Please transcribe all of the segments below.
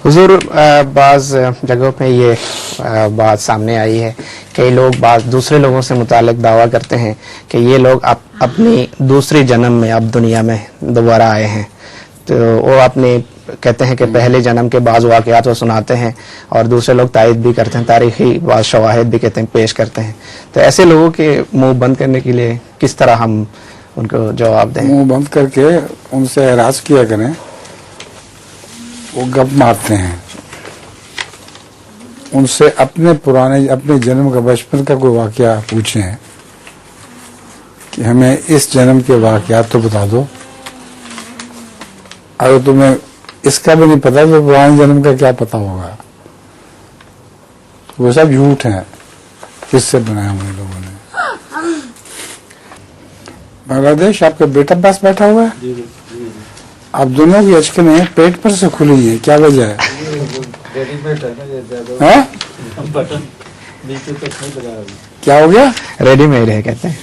हुजूर, बाज़ जगहों पे ये बात सामने आई है, कई लोग दूसरे लोगों से मुतालिक दावा करते हैं कि ये लोग अपनी दूसरी जन्म में अब दुनिया में दोबारा आए हैं। तो वो अपने कहते हैं कि पहले जन्म के बाज़ वाक़यात वो सुनाते हैं और दूसरे लोग तायद भी करते हैं, तारीख़ी बाज़ शवाहिद भी कहते हैं पेश करते हैं। तो ऐसे लोगों के मुंह बंद करने के लिए किस तरह हम उनको जवाब दें? मुंह बंद करके उनसे एराज किया करें। वो गप मारते हैं। उनसे अपने जन्म का बचपन का कोई वाकया पूछें कि हमें इस जन्म के वाकयात तो बता दो। अगर तुम्हें इसका भी नहीं पता तो पुराने जन्म का क्या पता होगा। वो सब झूठ है, किससे बनाया हुए लोगों ने। बांग्लादेश आपका बेटा पास बैठा हुआ है। जी। आप दोनों की अचकनें पेट पर से खुली है, क्या वजह है? रेडीमेड है ना ये ज्यादा। हैं? बटन नीचे तक नहीं लगा अभी। क्या हो गया? रेडीमेड है कहते हैं।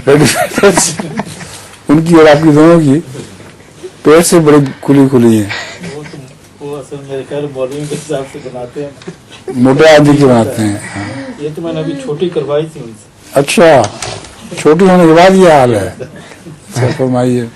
रेडीमेड उनकी और आपकी दोनों की पेट से बड़ी खुली है। वो असल मेरे ख्याल मॉडलिंग के हिसाब से बनाते हैं, मोटे आदमी की बनाते हैं। हाँ। ये तो मैंने अभी छोटी करवाई थी उनसे। अच्छा, छोटी होने के बाद ये हाल है। फरमाइए।